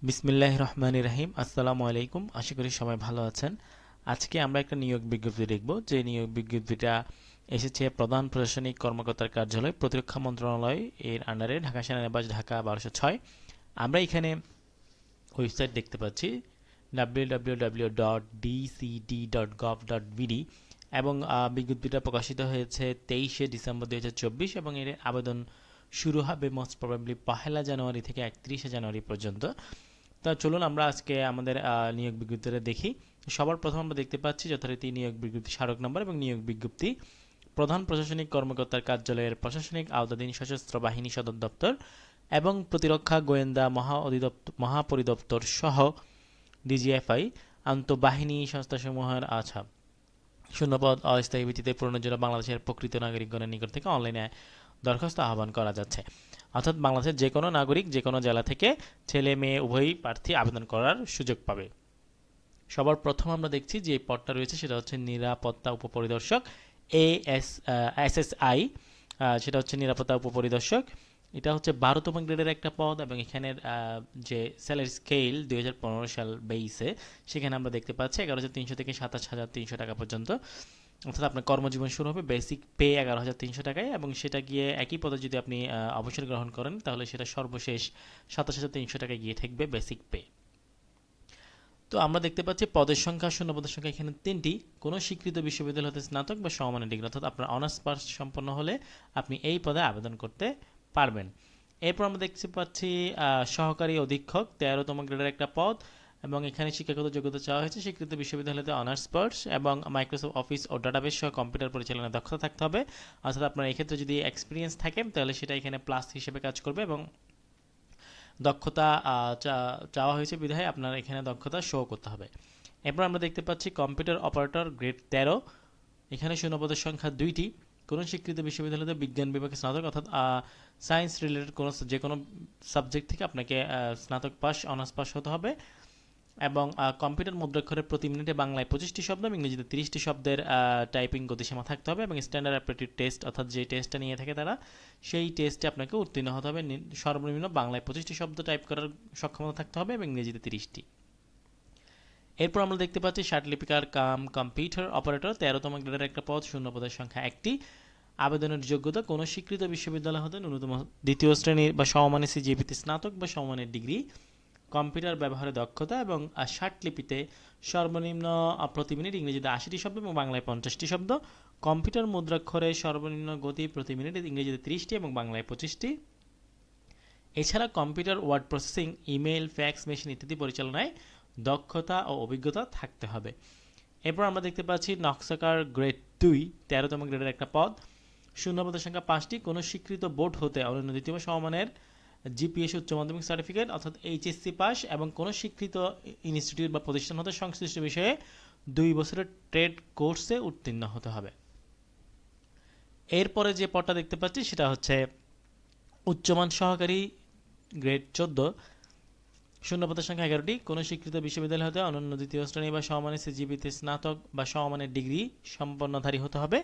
বিসমিল্লাহির রহমানির রহিম। আসসালামু আলাইকুম। আশা করি সবাই ভালো আছেন। আজকে আমরা একটা নিয়োগ বিজ্ঞপ্তি দেখব, যে নিয়োগ বিজ্ঞপ্তিটা এসেছে প্রধান প্রশাসনিক কর্মকর্তার কার্যালয়, প্রতিরক্ষা মন্ত্রণালয় এর আন্ডারে, ঢাকা সেনানিবাস, ঢাকা ১২০৬। আমরা এখানে ওয়েবসাইট দেখতে পাচ্ছি www.dcd.gov.bd এবং বিজ্ঞপ্তিটা প্রকাশিত হয়েছে ২৩শে ডিসেম্বর ২০২৪ এবং এর আবেদন শুরু হবে মোস্ট প্রবাবলি ১লা জানুয়ারি থেকে ৩১শে জানুয়ারি পর্যন্ত। তা চলুন আমরা আজকে আমাদের নিয়োগ বিজ্ঞপ্তিটা দেখি। সবার প্রথম আমরা দেখতে পাচ্ছি যথারীতি নিয়োগ বিজ্ঞপ্তি স্মারক নম্বর এবং নিয়োগ বিজ্ঞপ্তি। প্রধান প্রশাসনিক কর্মকর্তার কার্যালয়ের প্রশাসনিক আওতাধীন সশস্ত্র বাহিনী সদর দপ্তর এবং প্রতিরক্ষা গোয়েন্দা মহাপরিদপ্তর সহ ডিজিএফআই আন্তঃবাহিনী সংস্থাসমূহের শূন্যপদ অস্থায়ী ভিত্তিতে পূরণের জন্য বাংলাদেশের প্রকৃত নাগরিকগণের নিকট থেকে অনলাইনে দরখাস্ত আহ্বান করা যাচ্ছে। অর্থাৎ বাংলাদেশের যে কোনো নাগরিক যে কোনো জেলা থেকে ছেলে মেয়ে উভয়ই প্রার্থী আবেদন করার সুযোগ পাবে। সবার প্রথম আমরা দেখছি যে পদটা রয়েছে সেটা হচ্ছে নিরাপত্তা উপপরিদর্শক এসএসআই, সেটা হচ্ছে নিরাপত্তা উপপরিদর্শক। এটা হচ্ছে ১২তম গ্রেডের একটা পদ এবং এখানের যে স্যালারি স্কেল ২০১৫ সাল বেইসে সেখানে আমরা দেখতে পাচ্ছি ১১,৩০০ থেকে ২৭,৩০০ টাকা পর্যন্ত। অর্থাৎ আপনার কর্মজীবন শুরু হবে বেসিক পে ১১,৩০০ টাকায় এবং সেটা গিয়ে একই পদে যদি আপনি অবসর গ্রহণ করেন তাহলে সেটা সর্বশেষ ২৭,৩০০ টাকায় গিয়ে থাকবে বেসিক পে। তো আমরা দেখতে পাচ্ছি পদের সংখ্যা, শূন্য পদের সংখ্যা এখানে ৩টি। কোনো স্বীকৃত বিশ্ববিদ্যালয় হতে স্নাতক বা সমমানের ডিগ্রি অর্থাৎ আপনার অনার্স পাস সম্পন্ন হলে আপনি এই পদে আবেদন করতে পারবেন। এরপর আমরা দেখতে পাচ্ছি সহকারী অধীক্ষক ১৩তম গ্রেডের একটা পদ এবং এখানে শিক্ষাগত যোগ্যতা চাওয়া হয়েছে স্বীকৃত বিশ্ববিদ্যালয়তে অনার্স পাস এবং মাইক্রোসফট অফিস ও ডাটাবেস সহ কম্পিউটার পরিচালনায় দক্ষতা থাকতে হবে। অর্থাৎ আপনার এক্ষেত্রে যদি এক্সপিরিয়েন্স থাকে তাহলে সেটা এখানে প্লাস হিসেবে কাজ করবে এবং দক্ষতা চাওয়া হয়েছে বিধায় আপনার এখানে দক্ষতা শো করতে হবে। এরপর আমরা দেখতে পাচ্ছি কম্পিউটার অপারেটর গ্রেড ১৩, এখানে শূন্যপদের সংখ্যা ২টি। কোনো স্বীকৃত বিশ্ববিদ্যালয়তে বিজ্ঞান বিভাগে স্নাতক অর্থাৎ সায়েন্স রিলেটেড যে কোনো সাবজেক্ট থেকে আপনাকে স্নাতক পাস অনার্স পাস হতে হবে এবং কম্পিউটার মুদ্রাক্ষরে প্রতি মিনিটে বাংলায় ২৫টি শব্দ এবং ইংরেজিতে ৩০টি শব্দের টাইপিং গতিসীমা থাকতে হবে এবং স্ট্যান্ডার্ড অ্যাপটিটিউড টেস্ট অর্থাৎ যে টেস্টটা নিয়ে থাকে তারা সেই টেস্টে আপনাকে উত্তীর্ণ হতে হবে। সর্বনিম্ন বাংলায় ২৫টি শব্দ টাইপ করার সক্ষমতা থাকতে হবে এবং ইংরেজিতে ৩০টি। এরপর আমরা দেখতে পাচ্ছি ষাটলিপিকার কাম কম্পিউটার অপারেটর ১৩তম গ্রেডের একটা পদ, শূন্য পদের সংখ্যা ১টি। আবেদনের যোগ্যতা কোনো স্বীকৃত বিশ্ববিদ্যালয় হতে ন্যূনতম দ্বিতীয় শ্রেণীর বা সমমানের সিজিপিতে স্নাতক বা সমমানের ডিগ্রি, কম্পিউটার ব্যবহারে দক্ষতা এবং ষাটলিপিতে সর্বনিম্ন প্রতি মিনিট ইংরেজিতে ৮০টি শব্দ এবং বাংলায় ৫০টি শব্দ, কম্পিউটার মুদ্রাক্ষরে সর্বনিম্ন গতি প্রতি মিনিট ইংরেজিতে ৩০টি এবং বাংলায় ২৫টি। এছাড়া computer word processing, email, fax machine ইত্যাদি পরিচালনায় দক্ষতা ও অভিজ্ঞতা থাকতে হবে। এরপর আমরা দেখতে পাচ্ছি নকশাকার গ্রেড ২ ১৩তম গ্রেডের একটা পদ, শূন্য পদের সংখ্যা ৫টি। কোনো স্বীকৃত বোর্ড হতে অনন্য দ্বিতীয় বা সমমানের জিপিএস উচ্চ মাধ্যমিক সার্টিফিকেট অর্থাৎ এইচএসসি পাস এবং কোনো স্বীকৃত ইনস্টিটিউট বা প্রতিষ্ঠান হতে সংশ্লিষ্ট বিষয়ে ২ বছরের ট্রেড কোর্সে উত্তীর্ণ হতে হবে। এরপরে যে পদটা দেখতে পাচ্ছি সেটা হচ্ছে উচ্চমান সহকারী গ্রেড ১৪, শূন্য পদের সংখ্যা ১১টি। কোনো স্বীকৃত বিশ্ববিদ্যালয় হতে অনন্য দ্বিতীয় শ্রেণী বা সমমানের সিজিপিতে স্নাতক বা সমমানের ডিগ্রি সম্পন্নধারী হতে হবে,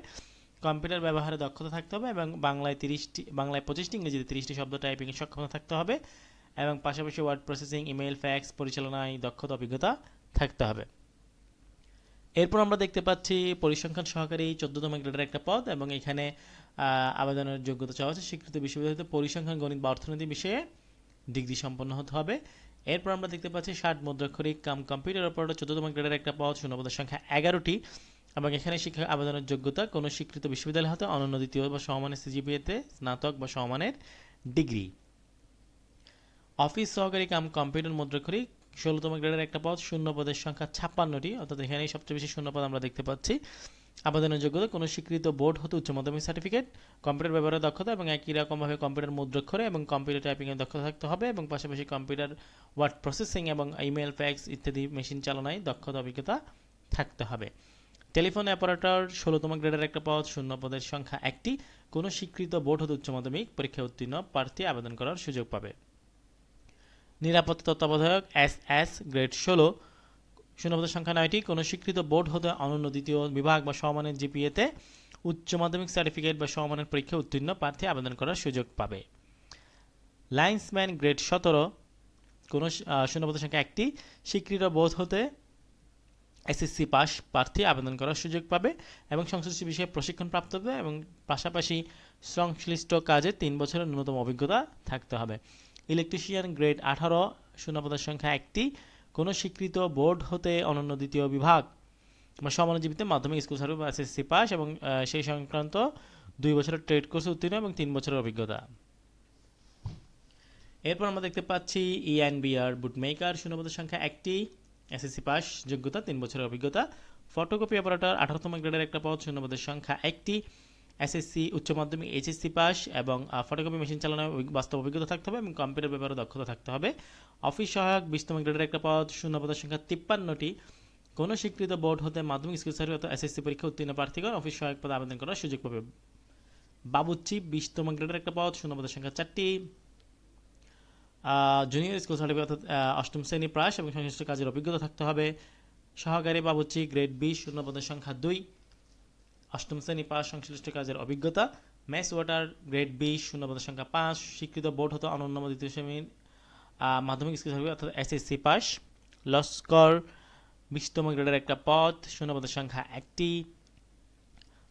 কম্পিউটার ব্যবহারে দক্ষতা থাকতে হবে এবং বাংলায় ২৫টি ইংরেজিতে ৩০টি শব্দ টাইপিংয়ে সক্ষমতা থাকতে হবে এবং পাশাপাশি ওয়ার্ড প্রসেসিং, ইমেইল, ফ্যাক্স পরিচালনায় দক্ষতা অভিজ্ঞতা থাকতে হবে। এরপর আমরা দেখতে পাচ্ছি পরিসংখ্যান সহকারী ১৪তম গ্রেডের একটা পদ এবং এখানে আবেদনের যোগ্যতা চাওয়া হচ্ছে স্বীকৃত বিশ্ববিদ্যালয়তে পরিসংখ্যান, গণিত বা অর্থনীতি বিষয়ে ডিগ্রি সম্পন্ন হতে হবে। এরপর আমরা দেখতে পাচ্ছি ষাট মুদ্রাক্ষরিক কাম কম্পিউটার অপারেটর ১৪তম গ্রেডের একটা পদ, শূন্যপদের সংখ্যা ১১টি এবং এখানে শিক্ষা আবেদনের যোগ্যতা কোনো স্বীকৃত বিশ্ববিদ্যালয় হতে অনন্য দ্বিতীয় বা সমমানের সিজিপিএতে স্নাতক বা সমমানের ডিগ্রি। অফিস সহকারী কাম কম্পিউটার মুদ্রাক্ষরিক ১৬তম গ্রেডের একটা পদ, শূন্য পদের সংখ্যা ৫৬টি অর্থাৎ এখানেই সবচেয়ে বেশি শূন্য পদ আমরা দেখতে পাচ্ছি। আবেদনের যোগ্যতা কোনো স্বীকৃত বোর্ড হতে উচ্চ মাধ্যমিক সার্টিফিকেট, কম্পিউটার ব্যবহারের দক্ষতা এবং একই রকমভাবে কম্পিউটার মুদ্রাক্ষরে এবং কম্পিউটার টাইপিংয়ের দক্ষতা থাকতে হবে এবং পাশাপাশি কম্পিউটার ওয়ার্ড প্রসেসিং এবং ইমেল, ফ্যাক্স ইত্যাদি মেশিন চালনায় দক্ষতা অভিজ্ঞতা থাকতে হবে। টেলিফোন অপারেটর ১৬তম গ্রেডের একটা পদ, শূন্য পদের সংখ্যা ১টি। কোনো স্বীকৃত বোর্ড হতে উচ্চ মাধ্যমিক পরীক্ষায় উত্তীর্ণ প্রার্থী আবেদন করার সুযোগ পাবে। নিরাপত্তা তত্ত্বাবধায়ক এসএস গ্রেড ১৬, শূন্যপদের সংখ্যা ৯টি। কোনো স্বীকৃত বোর্ড হতে অনন্য দ্বিতীয় বিভাগ বা সমমানের জিপিএতে উচ্চ মাধ্যমিক সার্টিফিকেট বা সমমানের পরীক্ষায় উত্তীর্ণ প্রার্থী আবেদন করার সুযোগ পাবে। লাইন্সম্যান গ্রেড ১৭, কোনো শূন্যপদের সংখ্যা একটি, স্বীকৃত বোর্ড হতে এসএসসি পাস প্রার্থী আবেদন করার সুযোগ পাবে এবং সংশ্লিষ্ট বিষয়ে প্রশিক্ষণ প্রাপ্ত হবে এবং পাশাপাশি সংশ্লিষ্ট কাজে ৩ বছরের ন্যূনতম অভিজ্ঞতা থাকতে হবে। ইলেকট্রিশিয়ান গ্রেড 18, শূন্যপদের সংখ্যা একটি, কোনো স্বীকৃত বোর্ড হতে অনন্য দ্বিতীয় বিভাগ বা সমানুজীবিতে মাধ্যমিক স্কুল সার্টিফিকেট বা এসএসসি পাস এবং সেই সংক্রান্ত 2 বছরের ট্রেড কোর্সে উত্তীর্ণ এবং 3 বছরের অভিজ্ঞতা। এরপর আমরা দেখতে পাচ্ছি ইএনবিআর বুটমেকার, শূন্যপদের সংখ্যা একটি, এসএসসি পাস, যোগ্যতা 3 বছরের অভিজ্ঞতা। ফটোকপি অপারেটর 18তম গ্রেডের একটা পদ, শূন্যপদের সংখ্যা একটি, এসএসসি উচ্চ মাধ্যমিক এইচএসসি পাস এবং ফটোকপি মেশিন চালানোর বাস্তব অভিজ্ঞতা থাকতে হবে এবং কম্পিউটার ব্যাপারে দক্ষতা থাকতে হবে। অফিস সহায়ক 20তম গ্রেডের একটা পদ, শূন্যপদের সংখ্যা 53টি, কোনো স্বীকৃত বোর্ড হতে মাধ্যমিক স্কুল সার্টিফিকেট অথবা এসএসসি পরীক্ষা উত্তীর্ণ প্রার্থীগণ অফিস সহায়ক পদে আবেদন করার সুযোগ পাবে। বাবুর্চি 20তম গ্রেডের একটা পদ, শূন্যপদের সংখ্যা 4টি, জুনিয়র স্কুল সার্টিফিকেট অর্থাৎ 8ম শ্রেণী পাস এবং সংশ্লিষ্ট কাজের অভিজ্ঞতা থাকতে হবে। সহকারী বাবুর্চি গ্রেড 20, শূন্যপদের সংখ্যা 2, 8ম শ্রেণী পাস, সংশ্লিষ্ট কাজের অভিজ্ঞতা। মেস ওয়াটার গ্রেড 20, শূন্যপদের সংখ্যা 5, স্বীকৃত বোর্ড হতে অনন্য দ্বিতীয় শ্রেণী মাধ্যমিক স্কুল সার্টিফিকেট অর্থাৎ এসএসসি পাস। লস্কর 20তম গ্রেডের একটা পদ, শূন্যপদের সংখ্যা একটি,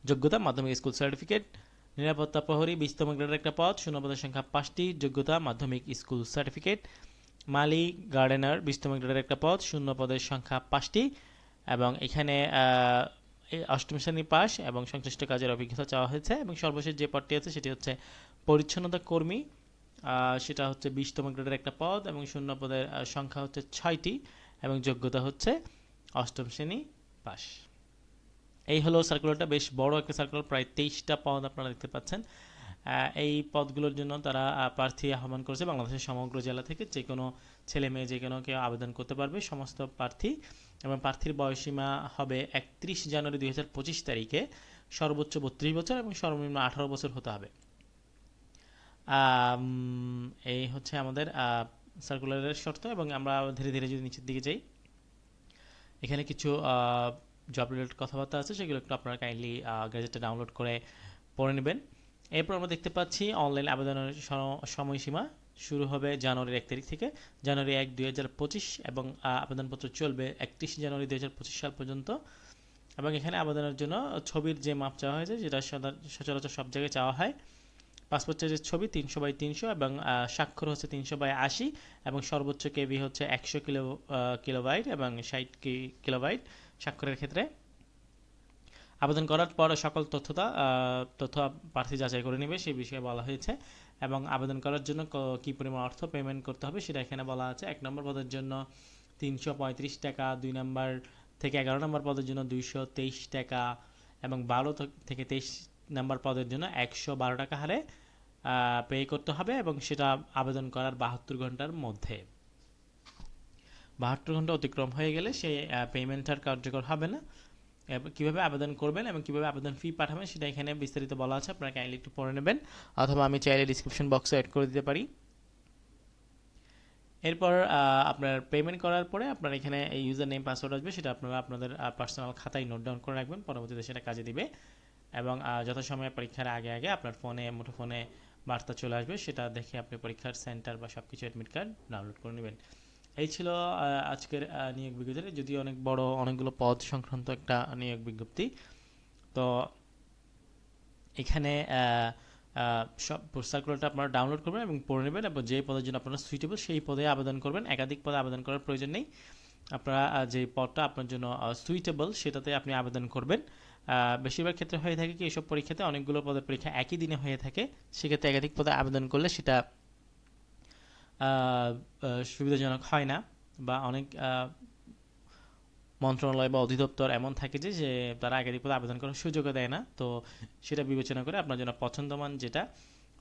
যোগ্যতা মাধ্যমিক স্কুল সার্টিফিকেট। নিরাপত্তা প্রহরী 20তম গ্রেডের একটা পদ, শূন্যপদের সংখ্যা 5টি, যোগ্যতা মাধ্যমিক স্কুল সার্টিফিকেট। মালি গার্ডেনার 20তম গ্রেডের একটা পদ, শূন্যপদের সংখ্যা 5টি এবং এখানে 8ম শ্রেণী পাস এবং সংশ্লিষ্ট কাজের অভিজ্ঞতা চাওয়া হয়েছে এবং সর্বশেষ যে পদটি আছে সেটি হচ্ছে পরিচ্ছন্নতা কর্মী, সেটা হচ্ছে 20তম গ্রেডের একটা পদ এবং শূন্যপদের সংখ্যা হচ্ছে 6টি এবং যোগ্যতা হচ্ছে 8ম শ্রেণী পাস। এই হলো সার্কুলারটা, বেশ বড় একটা সার্কুলার, প্রায় 23টা পদ আপনারা দেখতে পাচ্ছেন। এই পদগুলোর জন্য তারা প্রার্থী আহ্বান করেছে বাংলাদেশের সমগ্র জেলা থেকে, যে কোনো ছেলে মেয়ে যে কোনো কেউ আবেদন করতে পারবে, সমস্ত প্রার্থী। এবং প্রার্থীর বয়সীমা হবে 31 জানুয়ারি 2025 তারিখে, সর্বোচ্চ 32 বছর এবং সর্বনিম্ন 18 বছর হতে হবে। এই হচ্ছে আমাদের সার্কুলারের শর্ত এবং আমরা ধীরে ধীরে যদি নিচের দিকে যাই, এখানে কিছু জব রিলেটেড কথাবার্তা আছে, সেগুলো একটু আপনারা কাইন্ডলি গ্যাজেটটা ডাউনলোড করে পড়ে নেবেন। এরপর আমরা দেখতে পাচ্ছি অনলাইন আবেদনের সময়সীমা শুরু হবে জানুয়ারির 1 তারিখ থেকে, জানুয়ারি 1, 2025 এবং আবেদনপত্র চলবে 31 জানুয়ারি 2025 সাল পর্যন্ত। এবং এখানে আবেদনের জন্য ছবির যে মাপ চাওয়া হয়েছে যেটা সচরাচর সব জায়গায় চাওয়া হয়, পাসপোর্ট সাইজের ছবি 300x300 এবং স্বাক্ষর হচ্ছে 300/80 এবং সর্বোচ্চ কেবি হচ্ছে 100 কিলোবাইট এবং 60 কিলোবাইট স্বাক্ষরের ক্ষেত্রে। আবেদন করার পর সকল তথ্য প্রার্থী যাচাই করে নেবে সেই বিষয়ে বলা হয়েছে এবং আবেদন করার জন্য কী পরিমাণ অর্থ পেমেন্ট করতে হবে সেটা এখানে বলা আছে। 1 নম্বর পদের জন্য 335 টাকা, 2 নম্বর থেকে 11 নম্বর পদের জন্য 223 টাকা এবং 12 থেকে 23 নম্বর পদের জন্য 112 টাকা হারে পে করতে হবে এবং সেটা আবেদন করার 72 ঘন্টার মধ্যে। 72 ঘন্টা অতিক্রম হয়ে গেলে সেই পেমেন্ট আর কার্যকর হবে না। কীভাবে আবেদন করবেন এবং কীভাবে আবেদন ফি পাঠাবেন সেটা এখানে বিস্তারিত বলা আছে, আপনারা কাইন্ডলি একটু পড়ে নেবেন অথবা আমি চাইলে ডিসক্রিপশন বক্সে অ্যাড করে দিতে পারি। এরপর আপনার পেমেন্ট করার পরে আপনার এখানে এই ইউজার নেম পাসওয়ার্ড আসবে, সেটা আপনারা আপনাদের পার্সোনাল খাতায় নোট ডাউন করে রাখবেন, পরবর্তীতে সেটা কাজে দিবে এবং যথাসময়ে পরীক্ষার আগে আগে আপনার ফোনে মুঠোফোনে বার্তা চলে আসবে, সেটা দেখে আপনি পরীক্ষার সেন্টার বা সব কিছু অ্যাডমিট কার্ড ডাউনলোড করে নেবেন। এই ছিল আজকের নিয়োগ বিজ্ঞপ্তি, যদিও অনেক বড় অনেকগুলো পদ সংক্রান্ত একটা নিয়োগ বিজ্ঞপ্তি। তো এখানে সব সার্কুলারটা আপনারা ডাউনলোড করবেন এবং পড়ে নেবেন এবং যে পদের জন্য আপনারা সুইটেবল সেই পদে আবেদন করবেন, একাধিক পদে আবেদন করার প্রয়োজন নেই। আপনারা যে পদটা আপনার জন্য সুইটেবল সেটাতে আপনি আবেদন করবেন। বেশিরভাগ ক্ষেত্রে হয়ে থাকে কি এইসব পরীক্ষাতে অনেকগুলো পদের পরীক্ষা একই দিনে হয়ে থাকে, সেক্ষেত্রে একাধিক পদে আবেদন করলে সেটা সুবিধাজনক হয় না বা অনেক মন্ত্রণালয় বা অধিদপ্তর এমন থাকে যে তারা একাধিক পদে আবেদন করার সুযোগও দেয় না। তো সেটা বিবেচনা করে আপনার জন্য পছন্দমান যেটা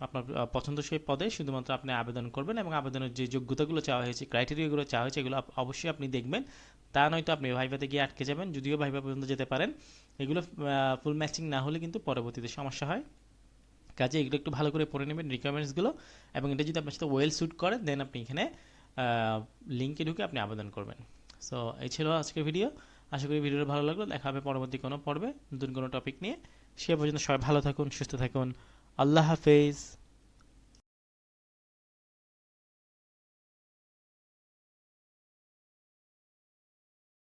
আপনার পছন্দসই পদে শুধুমাত্র আপনি আবেদন করবেন এবং আবেদনের যে যোগ্যতাগুলো চাওয়া হয়েছে, ক্রাইটেরিয়াগুলো চাওয়া হয়েছে, এগুলো অবশ্যই আপনি দেখবেন। তা নয়তো আপনি ভাইভাতে গিয়ে আটকে যাবেন, যদিও ভাইভা পর্যন্ত যেতে পারেন। এগুলো ফুল ম্যাচিং না হলে কিন্তু পরবর্তীতে সমস্যা হয়, কাজে এগুলো একটু ভালো করে পড়ে নেবেন রিকোয়ারমেন্টসগুলো এবং এটা যদি আপনার সাথে ওয়েল স্যুট করে দেন আপনি এখানে লিঙ্কে ঢুকে আপনি আবেদন করবেন। সো এই ছিল আজকের ভিডিও, আশা করি ভিডিওটা ভালো লাগলো। দেখা হবে পরবর্তী কোনো পর্বে নতুন কোনো টপিক নিয়ে। সে পর্যন্ত সবাই ভালো থাকুন, সুস্থ থাকুন, আল্লাহ হাফেজ।